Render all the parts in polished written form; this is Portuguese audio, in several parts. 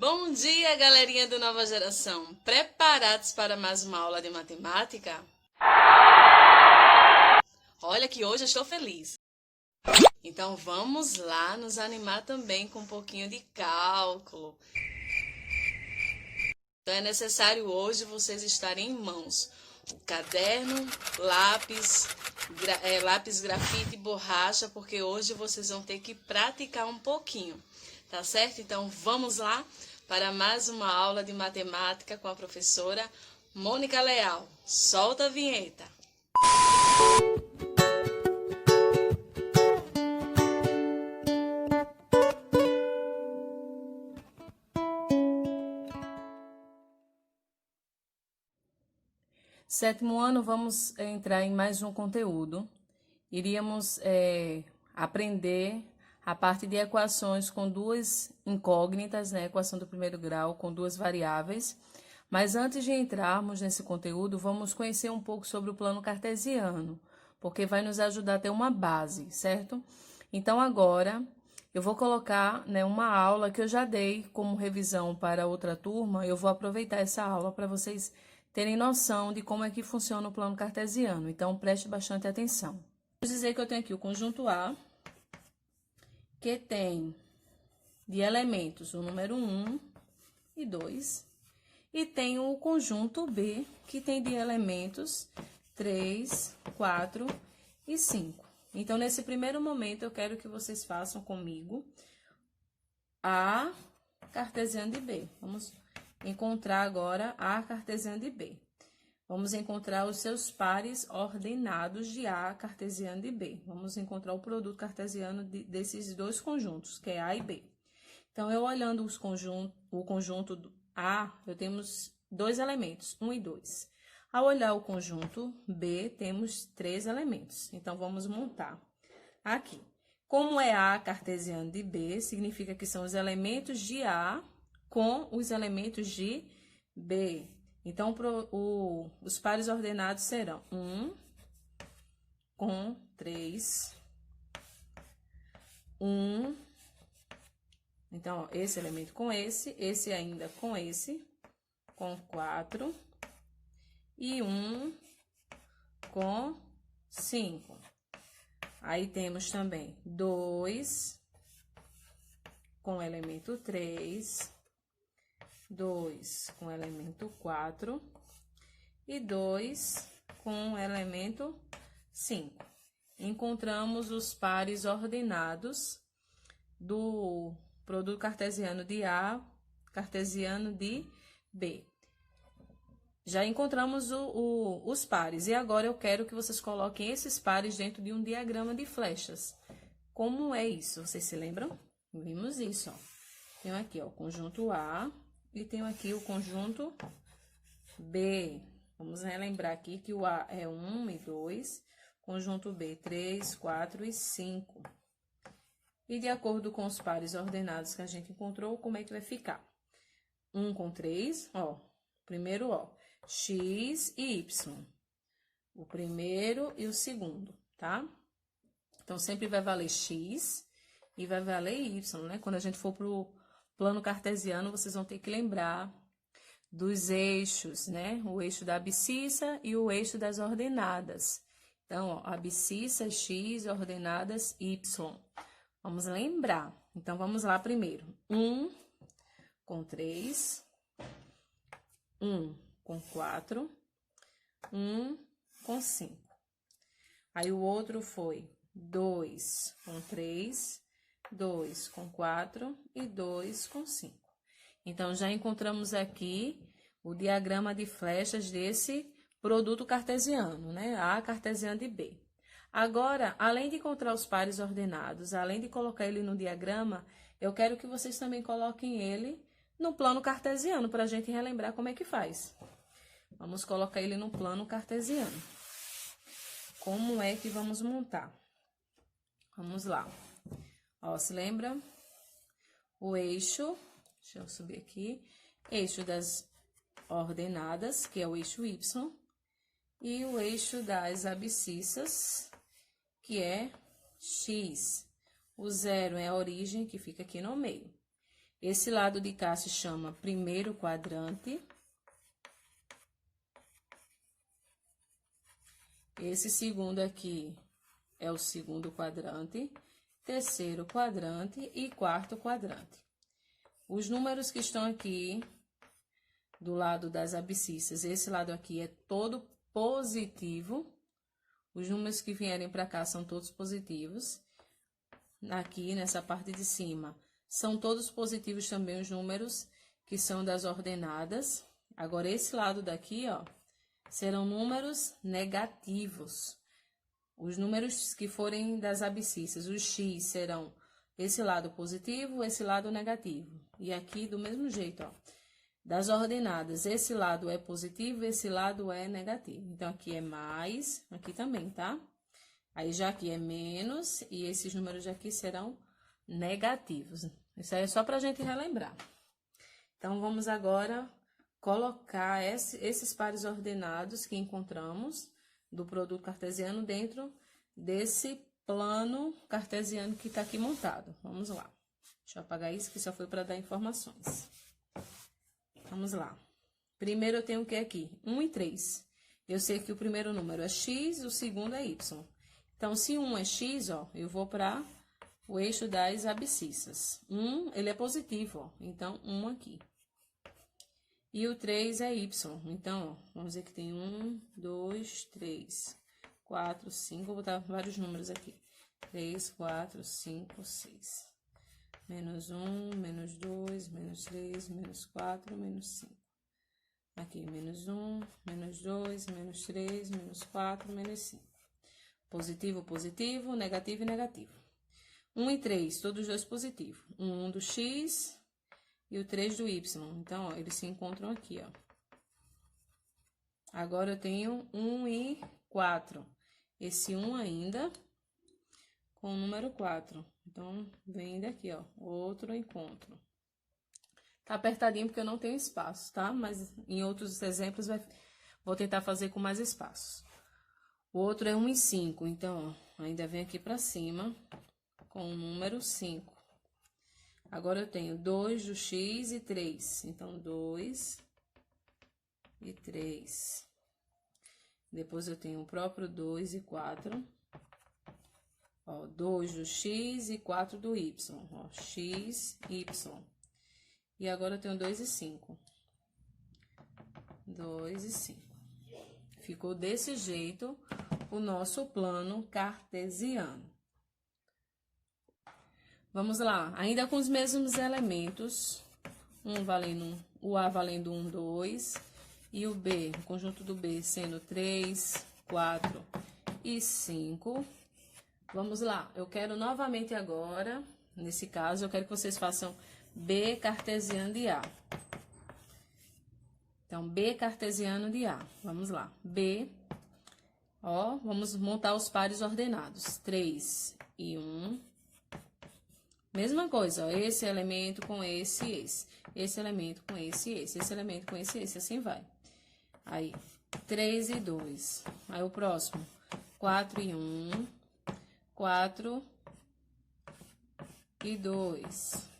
Bom dia, galerinha do Nova Geração! Preparados para mais uma aula de matemática? Olha que hoje eu estou feliz! Então vamos lá nos animar também com um pouquinho de cálculo. Então é necessário hoje vocês estarem em mãos o caderno, lápis grafite e borracha, porque hoje vocês vão ter que praticar um pouquinho, tá certo? Então vamos lá para mais uma aula de matemática com a professora Mônica Leal. Solta a vinheta! Sétimo ano, vamos entrar em mais um conteúdo. Iríamos aprender a parte de equações com duas incógnitas, né? Equação do primeiro grau com duas variáveis. Mas antes de entrarmos nesse conteúdo, vamos conhecer um pouco sobre o plano cartesiano, porque vai nos ajudar a ter uma base, certo? Então, agora, eu vou colocar, né, uma aula que eu já dei como revisão para outra turma. Eu vou aproveitar essa aula para vocês terem noção de como é que funciona o plano cartesiano. Então, preste bastante atenção. Vamos dizer que eu tenho aqui o conjunto A, que tem de elementos o número 1 e 2, e tenho o conjunto B, que tem de elementos 3, 4 e 5. Então, nesse primeiro momento, eu quero que vocês façam comigo A cartesiano de B. Vamos encontrar agora A cartesiano de B. Vamos encontrar os seus pares ordenados de A cartesiano de B. Vamos encontrar o produto cartesiano desses dois conjuntos, que é A e B. Então, eu olhando o conjunto A, eu temos dois elementos, 1 e 2. Ao olhar o conjunto B, temos 3 elementos. Então, vamos montar aqui. Como é A cartesiano de B, significa que são os elementos de A com os elementos de B. Então, os pares ordenados serão 1 com 3, 1. Então, ó, esse elemento com esse ainda com esse, com 4, e 1 com 5. Aí, temos também 2 com o elemento 3, 2 com o elemento 4 e 2 com o elemento 5. Encontramos os pares ordenados do produto cartesiano de A, cartesiano de B. Já encontramos os pares, e agora eu quero que vocês coloquem esses pares dentro de um diagrama de flechas. Como é isso? Vocês se lembram? Vimos isso, ó. Tenho aqui, ó, o conjunto A. E tenho aqui o conjunto B. Vamos relembrar aqui que o A é 1 e 2, conjunto B 3, 4 e 5. E de acordo com os pares ordenados que a gente encontrou, como é que vai ficar? 1 com 3, ó, primeiro, ó, X e Y. O primeiro e o segundo, tá? Então, sempre vai valer X e vai valer Y, né? Quando a gente for pro plano cartesiano, vocês vão ter que lembrar dos eixos, né? O eixo da abscissa e o eixo das ordenadas. Então, ó, abscissa X, ordenadas Y. Vamos lembrar. Então, vamos lá primeiro. 1 com 3, 1 com 4, 1 com 5. Aí, o outro foi 2 com 3, 2 com 4 e 2 com 5. Então, já encontramos aqui o diagrama de flechas desse produto cartesiano, né? A cartesiano de B. Agora, além de encontrar os pares ordenados, além de colocar ele no diagrama, eu quero que vocês também coloquem ele no plano cartesiano, para a gente relembrar como é que faz. Vamos colocar ele no plano cartesiano. Como é que vamos montar? Vamos lá. Ó, se lembra? O eixo, deixa eu subir aqui, eixo das ordenadas, que é o eixo Y, e o eixo das abscissas, que é X. O 0 é a origem, que fica aqui no meio. Esse lado de cá se chama primeiro quadrante. Esse segundo aqui é o segundo quadrante, terceiro quadrante e quarto quadrante. Os números que estão aqui do lado das abscissas, esse lado aqui é todo positivo. Os números que vierem para cá são todos positivos. Aqui, nessa parte de cima, são todos positivos também os números que são das ordenadas. Agora, esse lado daqui, ó, serão números negativos. Os números que forem das abscissas, os x serão esse lado positivo, esse lado negativo. E aqui, do mesmo jeito, ó, das ordenadas, esse lado é positivo, esse lado é negativo. Então, aqui é mais, aqui também, tá? Aí, já aqui é menos, e esses números aqui serão negativos. Isso aí é só pra gente relembrar. Então, vamos agora colocar esses pares ordenados que encontramos do produto cartesiano dentro desse plano cartesiano que tá aqui montado. Vamos lá. Deixa eu apagar isso, que só foi para dar informações. Vamos lá. Primeiro eu tenho o que aqui? 1 e 3. Eu sei que o primeiro número é x, o segundo é y. Então, se 1 é x, ó, eu vou para o eixo das abscissas. 1, ele é positivo, ó, então 1 aqui. E o 3 é y. Então, ó, vamos dizer que tem 1, 2, 3, 4, 5. Vou botar vários números aqui. 3, 4, 5, 6. Menos 1, menos 2, menos 3, menos 4, menos 5. Aqui, menos 1, menos 2, menos 3, menos 4, menos 5. Positivo, positivo, negativo e negativo. 1 e 3, todos os dois positivos. 1 do x e o 3 do y. Então, ó, eles se encontram aqui, ó. Agora, eu tenho 1 e 4. Esse 1 ainda com o número 4. Então, vem daqui, ó, outro encontro. Tá apertadinho porque eu não tenho espaço, tá? Mas em outros exemplos, vou tentar fazer com mais espaços. O outro é 1 e 5. Então, ó, ainda vem aqui pra cima com o número 5. Agora, eu tenho 2 do x e 3. Então, 2 e 3. Depois, eu tenho o próprio 2 e 4. Ó, 2 do x e 4 do y. Ó, x, y. E agora, eu tenho 2 e 5. 2 e 5. Ficou desse jeito o nosso plano cartesiano. Vamos lá, ainda com os mesmos elementos, o A valendo 1, 2, e o B, o conjunto do B sendo 3, 4 e 5. Vamos lá, eu quero novamente agora, nesse caso, eu quero que vocês façam B cartesiano de A. Então, B cartesiano de A, vamos lá, B, ó, vamos montar os pares ordenados, 3 e 1. Mesma coisa, ó, esse elemento com esse e esse. Esse elemento com esse e esse. Esse elemento com esse e esse. Assim vai. Aí, 3 e 2. Aí, o próximo, 4 e 1. 4 e 2.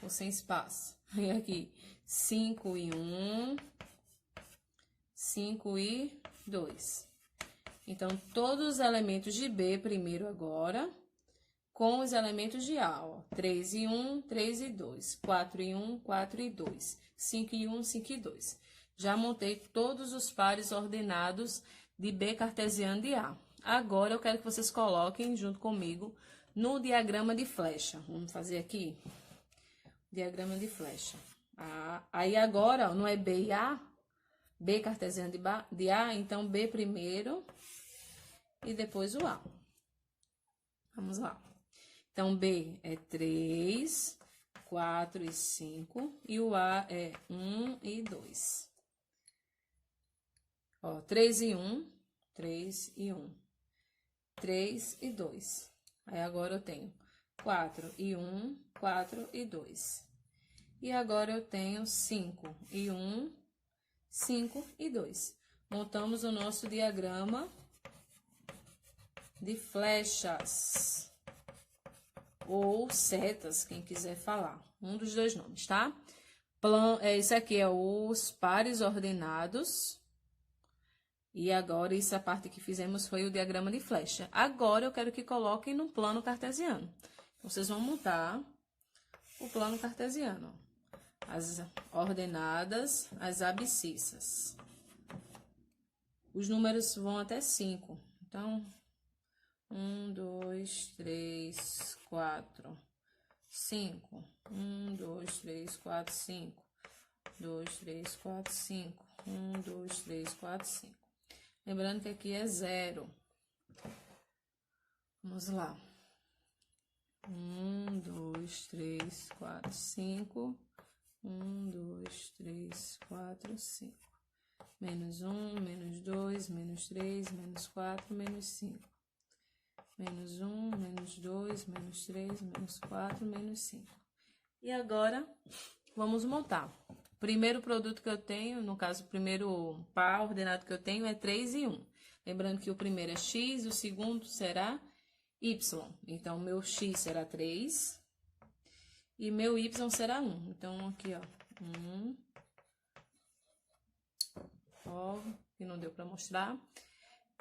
Ou sem espaço. Aí, aqui, 5 e 1. 5 e 2. Então, todos os elementos de B primeiro agora, com os elementos de A, ó, 3 e 1, 3 e 2, 4 e 1, 4 e 2, 5 e 1, 5 e 2. Já montei todos os pares ordenados de B cartesiano de A. Agora, eu quero que vocês coloquem junto comigo no diagrama de flecha. Vamos fazer aqui, diagrama de flecha. Aí, agora, ó, não é B e A? B cartesiano de A, então B primeiro e depois o A. Vamos lá. Então, B é 3, 4 e 5, e o A é 1 e 2. Ó, 3 e 1, 3 e 1, 3 e 2. Aí, agora eu tenho 4 e 1, 4 e 2. E agora eu tenho 5 e 1, 5 e 2. Montamos o nosso diagrama de flechas. ou setas, quem quiser falar. Um dos dois nomes, tá? Esse aqui é os pares ordenados. E agora, essa parte que fizemos foi o diagrama de flecha. Agora, eu quero que coloquem no plano cartesiano. Vocês vão montar o plano cartesiano. As ordenadas, as abscissas. Os números vão até 5. Então, 1, 2, 3, 4, 5. 1, 2, 3, 4, 5. 2, 3, 4, 5. 1, 2, 3, 4, 5. Lembrando que aqui é 0. Vamos lá. 1, 2, 3, 4, 5. 1, 2, 3, 4, 5. Menos 1, menos 2, menos 3, menos 4, menos 5. Menos 1, menos 2, menos 3, menos 4, menos 5. E agora, vamos montar. O primeiro produto que eu tenho, no caso, o primeiro par ordenado que eu tenho é 3 e 1. Lembrando que o primeiro é x, o segundo será y. Então, meu x será 3 e meu y será 1. Então, aqui, ó, 1. Ó, que não deu para mostrar.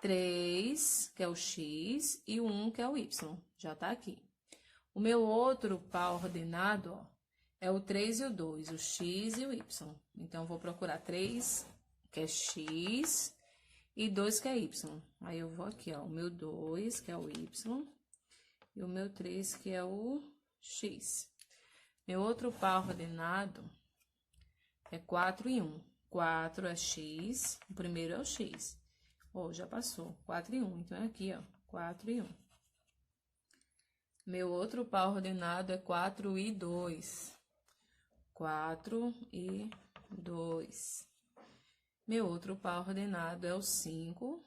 3, que é o x, e o 1, que é o y. Já tá aqui. O meu outro par ordenado, ó, é o 3 e o 2, o x e o y. Então, vou procurar 3, que é x, e 2, que é y. Aí, eu vou aqui, ó, o meu 2, que é o y, e o meu 3, que é o x. Meu outro par ordenado é 4 e 1. 4 é x, o primeiro é o x. Ó, já passou, 4 e 1. Então, é aqui, ó, 4 e 1. Meu outro par ordenado é 4 e 2. 4 e 2. Meu outro par ordenado é o 5,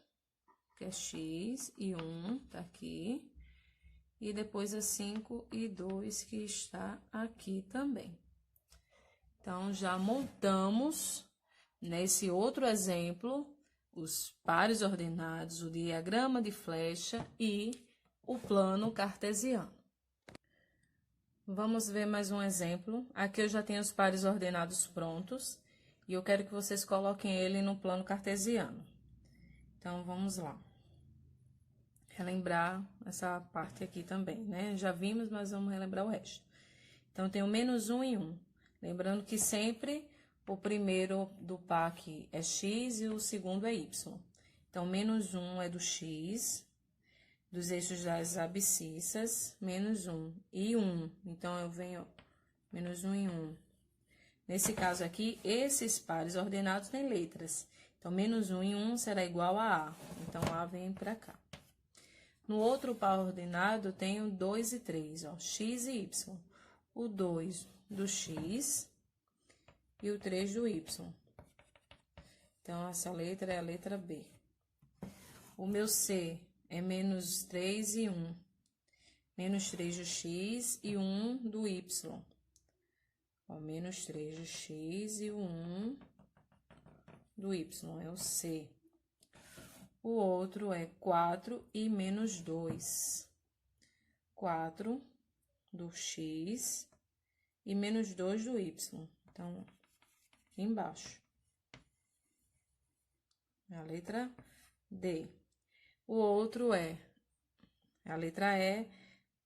que é x, e 1, tá aqui. E depois é 5 e 2, que está aqui também. Então, já montamos, nesse outro exemplo, os pares ordenados, o diagrama de flecha e o plano cartesiano. Vamos ver mais um exemplo. Aqui eu já tenho os pares ordenados prontos e eu quero que vocês coloquem ele no plano cartesiano. Então, vamos lá. Relembrar essa parte aqui também, né? Já vimos, mas vamos relembrar o resto. Então, eu tenho menos 1 e 1. Lembrando que sempre o primeiro do par aqui é x e o segundo é y. Então, menos 1 é do x, dos eixos das abscissas, menos 1 e 1. Então, eu venho menos 1 e 1. Nesse caso aqui, esses pares ordenados têm letras. Então, menos 1 e 1 será igual a A. Então, A vem para cá. No outro par ordenado, eu tenho 2 e 3, ó, x e y. O 2 do x e o 3 do y. Então, essa letra é a letra B. O meu C é menos 3 e 1. Menos 3 do x e 1 do y. Ó, menos 3 do x e o 1 do y, é o C. O outro é 4 e menos 2. 4 do x e menos 2 do y. Então, aqui embaixo. A letra D. O outro é, a letra E,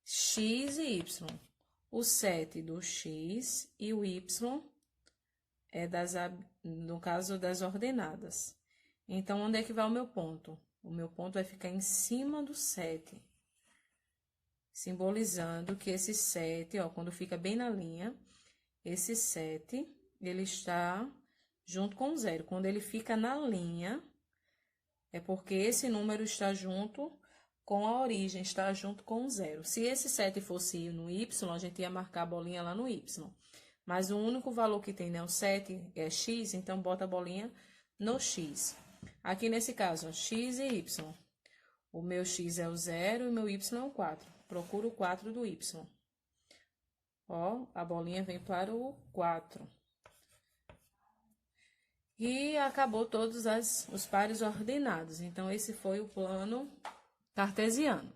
x e y. O 7 do x e o y é no caso das ordenadas. Então, onde é que vai o meu ponto? O meu ponto vai ficar em cima do 7. Simbolizando que esse 7, ó, quando fica bem na linha, esse 7, ele está junto com o 0. Quando ele fica na linha, é porque esse número está junto com a origem, está junto com o 0. Se esse 7 fosse no y, a gente ia marcar a bolinha lá no y. Mas o único valor que tem, né, o 7 é x, então bota a bolinha no x. Aqui nesse caso, ó, x e y. O meu x é o 0 e o meu y é o 4. Procuro o 4 do y. Ó, a bolinha vem para o 4. E acabou todos os pares ordenados. Então, esse foi o plano cartesiano.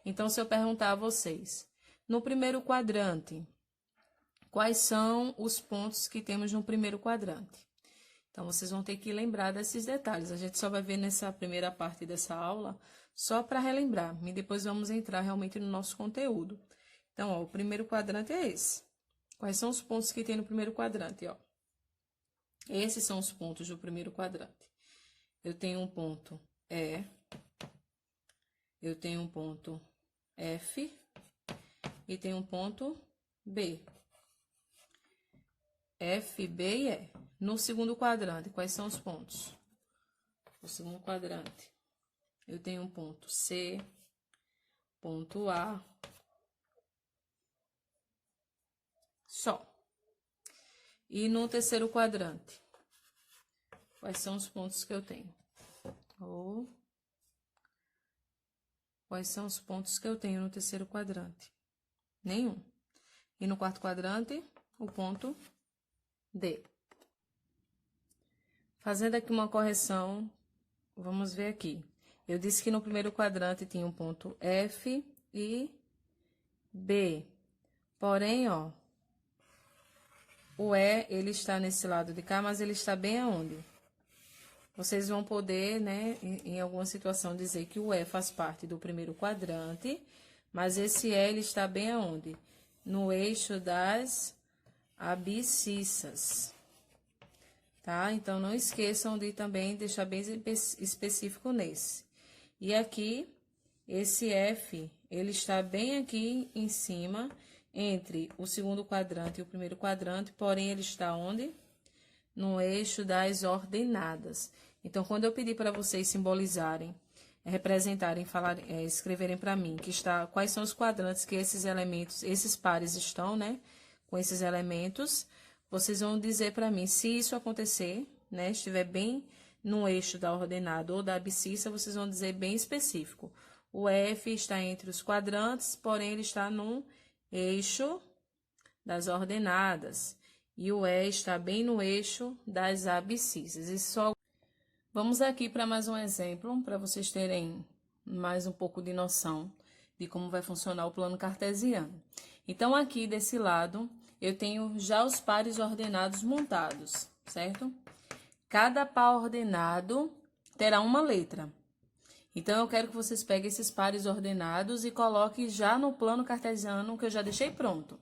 Então, se eu perguntar a vocês, No primeiro quadrante, quais são os pontos que temos no primeiro quadrante? Então, vocês vão ter que lembrar desses detalhes. A gente só vai ver nessa primeira parte dessa aula, só para relembrar. E depois vamos entrar realmente no nosso conteúdo. Então, ó, o primeiro quadrante é esse. Quais são os pontos que tem no primeiro quadrante, ó? Esses são os pontos do primeiro quadrante. Eu tenho um ponto E, eu tenho um ponto F e tenho um ponto B. F, B e E. No segundo quadrante, quais são os pontos? No segundo quadrante, eu tenho um ponto C, ponto A, só. E no terceiro quadrante, quais são os pontos que eu tenho? Quais são os pontos que eu tenho no terceiro quadrante? Nenhum. E no quarto quadrante, o ponto D. Fazendo aqui uma correção, vamos ver aqui. Eu disse que no primeiro quadrante tinha um ponto F e B. Porém, ó, o E, ele está nesse lado de cá, mas ele está bem aonde? Vocês vão poder, né, em alguma situação, dizer que o E faz parte do primeiro quadrante, mas esse E, ele está bem aonde? No eixo das abscissas. Tá? Então, não esqueçam de também deixar bem específico nesse. E aqui, esse F, ele está bem aqui em cima, entre o segundo quadrante e o primeiro quadrante, porém, ele está onde? No eixo das ordenadas. Então, quando eu pedir para vocês simbolizarem, representarem, falarem, escreverem para mim que está, quais são os quadrantes que esses elementos, esses pares estão, né? Com esses elementos, vocês vão dizer para mim, se isso acontecer, né, estiver bem no eixo da ordenada ou da abscissa, vocês vão dizer bem específico. O F está entre os quadrantes, porém, ele está no eixo das ordenadas. E o E está bem no eixo das abscissas. Isso só... Vamos aqui para mais um exemplo, para vocês terem mais um pouco de noção de como vai funcionar o plano cartesiano. Então, aqui desse lado, eu tenho já os pares ordenados montados, certo? Cada par ordenado terá uma letra. Então, eu quero que vocês peguem esses pares ordenados e coloquem já no plano cartesiano que eu já deixei pronto.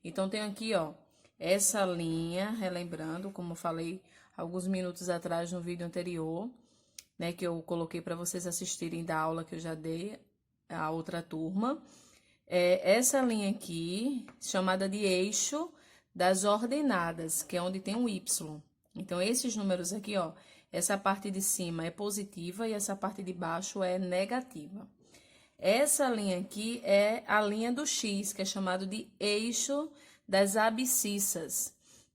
Então, tenho aqui, ó, essa linha, relembrando, como eu falei alguns minutos atrás no vídeo anterior, né, que eu coloquei para vocês assistirem da aula que eu já dei a outra turma. Essa linha aqui, chamada de eixo das ordenadas, que é onde tem um Y. Então, esses números aqui, ó, essa parte de cima é positiva e essa parte de baixo é negativa. Essa linha aqui é a linha do X, que é chamado de eixo das abscissas.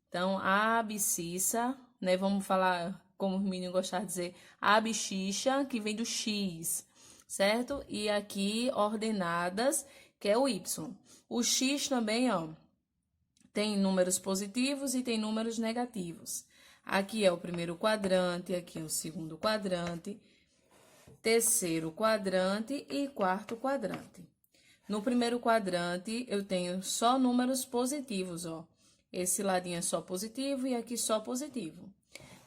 Então, a abscissa, né, vamos falar, como os meninos gostam de dizer, a abscissa, que vem do X, certo? E aqui, ordenadas, que é o Y. O X também, ó, tem números positivos e tem números negativos. Aqui é o primeiro quadrante, aqui é o segundo quadrante, terceiro quadrante e quarto quadrante. No primeiro quadrante, eu tenho só números positivos, ó. Esse ladinho é só positivo e aqui só positivo.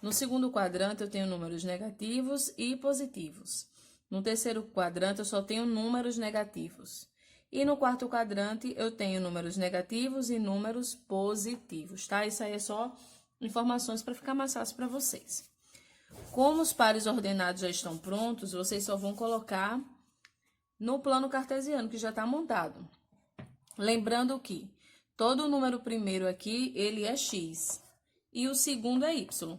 No segundo quadrante, eu tenho números negativos e positivos. No terceiro quadrante, eu só tenho números negativos. E no quarto quadrante, eu tenho números negativos e números positivos, tá? Isso aí é só informações para ficar mais fácil para vocês. Como os pares ordenados já estão prontos, vocês só vão colocar no plano cartesiano, que já está montado. Lembrando que todo número primeiro aqui, ele é x, e o segundo é y.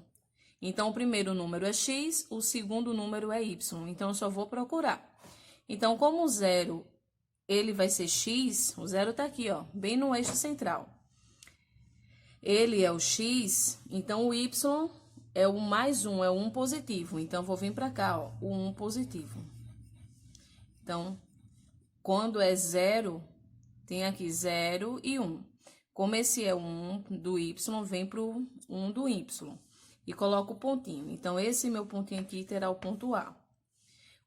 Então, o primeiro número é x, o segundo número é y. Então, eu só vou procurar. Então, como o zero, ele vai ser x, o zero tá aqui, ó, bem no eixo central. Ele é o x, então o y é o mais 1, é o 1 positivo. Então, vou vir para cá, ó, o 1 positivo. Então, quando é 0, tem aqui 0 e 1. Como esse é o 1 do y, vem para o 1 do y. E coloco o pontinho. Então, esse meu pontinho aqui terá o ponto A.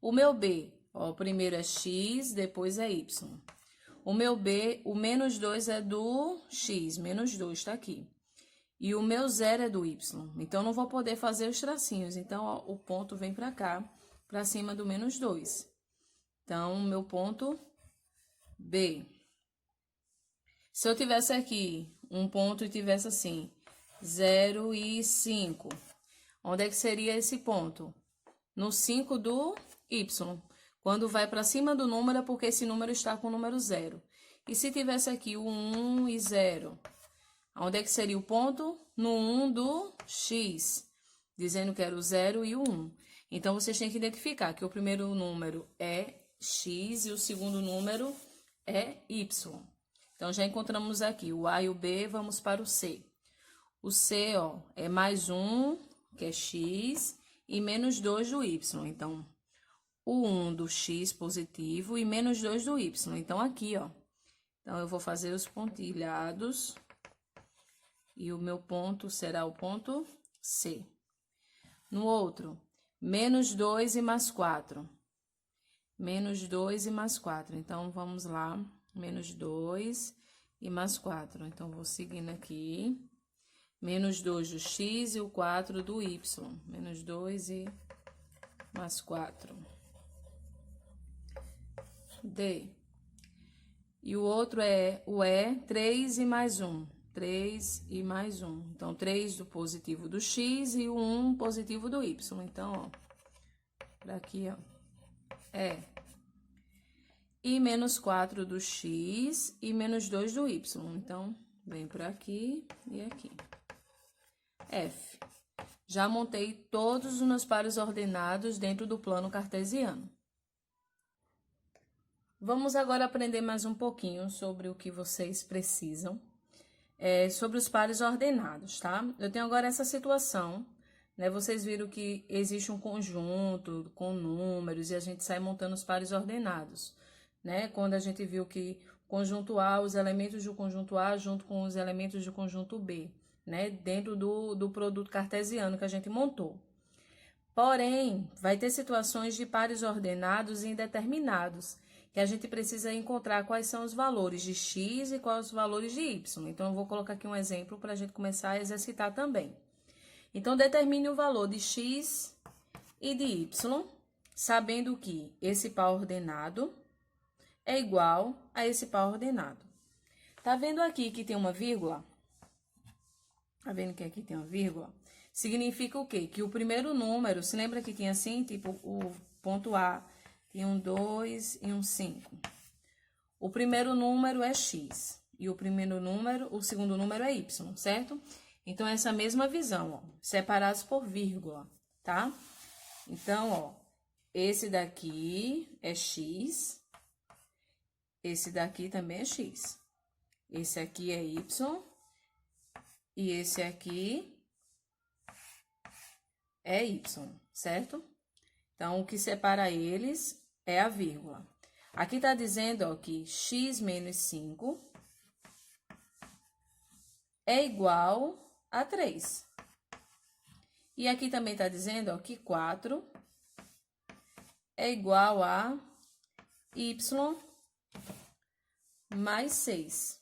O meu B, ó, primeiro é x, depois é y. O meu B, o menos 2 é do X, menos 2 tá aqui. E o meu 0 é do Y. Então, não vou poder fazer os tracinhos. Então, ó, o ponto vem pra cá, pra cima do menos 2. Então, o meu ponto B. Se eu tivesse aqui um ponto e tivesse assim, 0 e 5, onde é que seria esse ponto? No 5 do Y. Quando vai para cima do número é porque esse número está com o número 0. E se tivesse aqui o 1 e 0, onde é que seria o ponto? No 1 do X, dizendo que era o 0 e o 1. Então, vocês têm que identificar que o primeiro número é X e o segundo número é Y. Então, já encontramos aqui o A e o B, vamos para o C. O C, ó, é mais 1, que é X, e menos 2 do Y. Então, o 1 do X positivo e menos 2 do Y. Então, aqui, ó. Então, eu vou fazer os pontilhados. E o meu ponto será o ponto C. No outro, menos 2 e mais 4. Menos 2 e mais 4. Então, vamos lá. Menos 2 e mais 4. Então, vou seguindo aqui. Menos 2 do X e o 4 do Y. Menos 2 e mais 4. D. E o outro é o E, 3 e mais 1. 3 e mais 1. Então, 3 do positivo do X e o 1 positivo do Y. Então, ó, pra aqui, ó, é. E menos 4 do X e menos 2 do Y. Então, vem por aqui e aqui. F. Já montei todos os meus pares ordenados dentro do plano cartesiano. Vamos agora aprender mais um pouquinho sobre o que vocês precisam, sobre os pares ordenados, tá? Eu tenho agora essa situação, né? Vocês viram que existe um conjunto com números e a gente sai montando os pares ordenados, né? Quando a gente viu que conjunto A, os elementos do conjunto A junto com os elementos do conjunto B, né? Dentro do produto cartesiano que a gente montou. Porém, vai ter situações de pares ordenados e indeterminados, que a gente precisa encontrar quais são os valores de x e quais os valores de y. Então, eu vou colocar aqui um exemplo para a gente começar a exercitar também. Então, determine o valor de x e de y, sabendo que esse par ordenado é igual a esse par ordenado. Tá vendo aqui que tem uma vírgula? Tá vendo que aqui tem uma vírgula? Significa o quê? Que o primeiro número, se lembra que tinha assim, tipo, o ponto A tem um 2 e um 5. O primeiro número é x e o segundo número é y, certo? Então, essa mesma visão, ó, separados por vírgula, tá? Então, ó, esse daqui é x, esse daqui também é x. Esse aqui é y e esse aqui é y, certo? Então, o que separa eles é a vírgula. Aqui tá dizendo, ó, que x menos 5 é igual a 3. E aqui também tá dizendo, ó, que 4 é igual a y mais 6.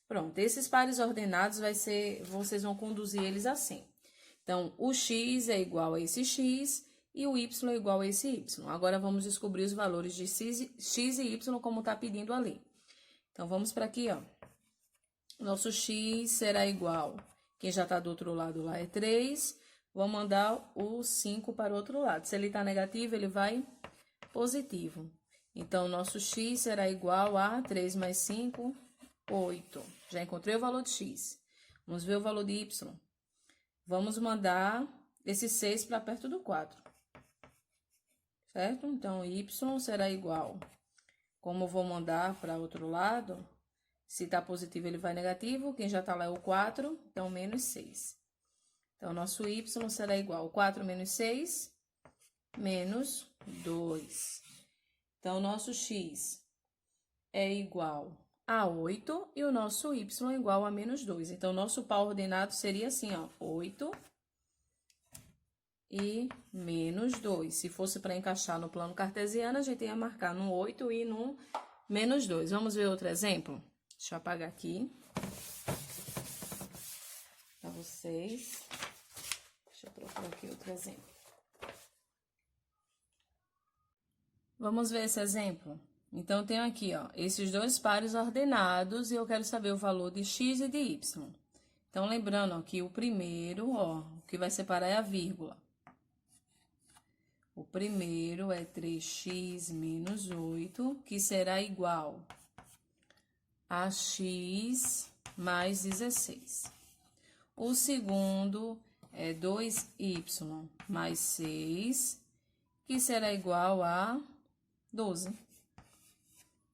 Pronto, esses pares ordenados vocês vão conduzir eles assim. Então, o x é igual a esse x e o y é igual a esse y. Agora, vamos descobrir os valores de x e y como tá pedindo ali. Então, vamos para aqui, ó. Nosso x será igual, quem já tá do outro lado lá é 3. Vou mandar o 5 para o outro lado. Se ele tá negativo, ele vai positivo. Então, nosso x será igual a 3 mais 5, 8. Já encontrei o valor de x. Vamos ver o valor de y. Vamos mandar esse 6 para perto do 4. Certo? Então, y será igual. Como eu vou mandar para outro lado, se tá positivo, ele vai negativo. Quem já tá lá é o 4, então, menos 6. Então, nosso y será igual a 4 menos 6, menos 2. Então, nosso x é igual a 8 e o nosso y é igual a menos 2. Então, nosso par ordenado seria assim, ó, 8 e menos 2. Se fosse para encaixar no plano cartesiano, a gente ia marcar no 8 e no menos 2. Vamos ver outro exemplo? Deixa eu apagar aqui para vocês. Deixa eu procurar aqui outro exemplo. Vamos ver esse exemplo? Então, eu tenho aqui, ó, esses dois pares ordenados e eu quero saber o valor de x e de y. Então, lembrando, ó, que o primeiro, ó, o que vai separar é a vírgula. O primeiro é 3x menos 8, que será igual a x mais 16. O segundo é 2y mais 6, que será igual a 12.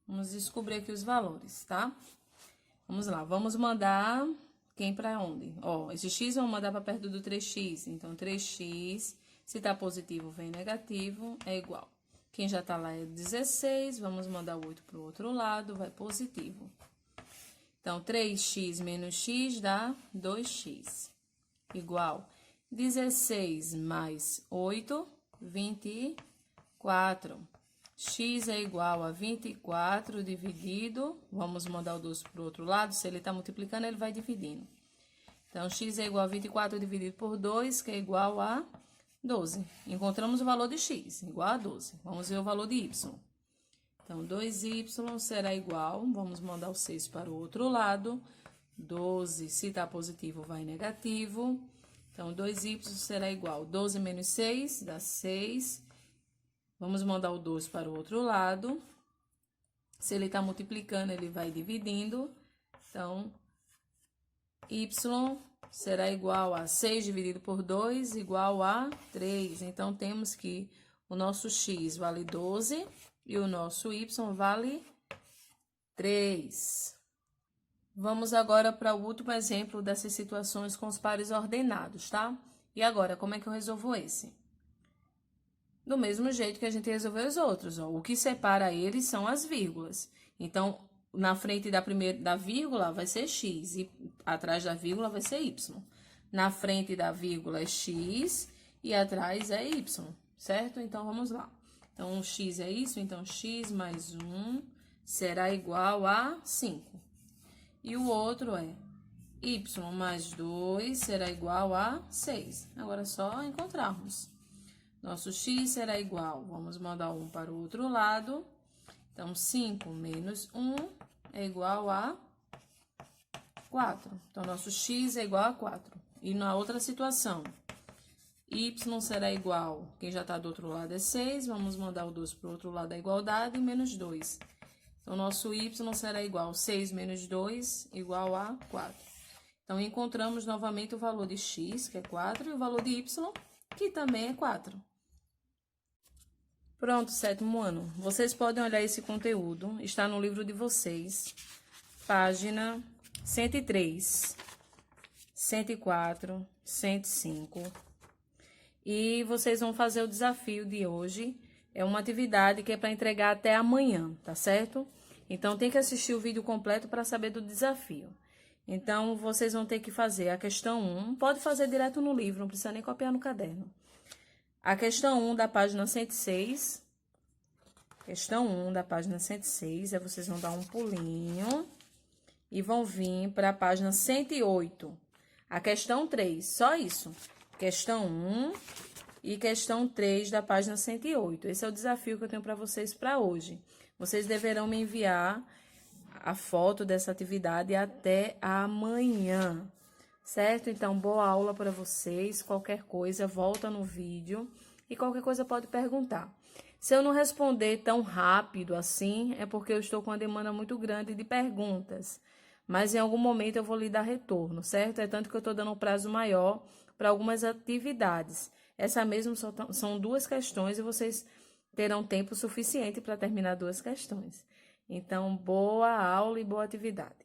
Vamos descobrir aqui os valores, tá? Vamos lá, vamos mandar quem para onde? Ó, esse x vamos mandar para perto do 3x. Então, 3x, se tá positivo, vem negativo, é igual. Quem já tá lá é 16, vamos mandar o 8 pro outro lado, vai positivo. Então, 3x menos x dá 2x, igual 16 mais 8, 24. X é igual a 24 dividido, vamos mandar o 12 para o outro lado, se ele está multiplicando, ele vai dividindo. Então, x é igual a 24 dividido por 2, que é igual a 12. Encontramos o valor de x, igual a 12. Vamos ver o valor de y. Então, 2y será igual, vamos mandar o 6 para o outro lado. 12, se está positivo, vai negativo. Então, 2y será igual, 12 menos 6 dá 6. Vamos mandar o 2 para o outro lado. Se ele está multiplicando, ele vai dividindo. Então, y será igual a 6 dividido por 2, igual a 3. Então, temos que o nosso x vale 12 e o nosso y vale 3. Vamos agora para o último exemplo dessas situações com os pares ordenados, tá? E agora, como é que eu resolvo esse? Do mesmo jeito que a gente resolveu os outros, ó. O que separa eles são as vírgulas. Então, na frente da vírgula vai ser x e atrás da vírgula vai ser y. Na frente da vírgula é x e atrás é y, certo? Então, vamos lá. Então, o x é isso, então x mais 1 será igual a 5. E o outro é y mais 2 será igual a 6. Agora é só encontrarmos. Nosso x será igual, vamos mandar 1 para o outro lado. Então, 5 menos 1 é igual a 4. Então, nosso x é igual a 4. E na outra situação, y será igual, quem já está do outro lado é 6, vamos mandar o 2 para o outro lado da igualdade, menos 2. Então, nosso y será igual, 6 menos 2 igual a 4. Então, encontramos novamente o valor de x, que é 4, e o valor de y, que também é 4. Pronto, 7º ano. Vocês podem olhar esse conteúdo, está no livro de vocês, página 103, 104, 105. E vocês vão fazer o desafio de hoje. É uma atividade que é para entregar até amanhã, tá certo? Então, tem que assistir o vídeo completo para saber do desafio. Então, vocês vão ter que fazer a questão 1. Pode fazer direto no livro, não precisa nem copiar no caderno. A questão 1 da página 106. Questão 1 da página 106. Aí vocês vão dar um pulinho e vão vir para a página 108. A questão 3, só isso. Questão 1 e questão 3 da página 108. Esse é o desafio que eu tenho para vocês para hoje. Vocês deverão me enviar a foto dessa atividade até amanhã, certo? Então, boa aula para vocês. Qualquer coisa, volta no vídeo e qualquer coisa pode perguntar. Se eu não responder tão rápido assim, é porque eu estou com uma demanda muito grande de perguntas. Mas em algum momento eu vou lhe dar retorno, certo? É tanto que eu estou dando um prazo maior para algumas atividades. Essa mesma são 2 questões e vocês terão tempo suficiente para terminar 2 questões. Então, boa aula e boa atividade.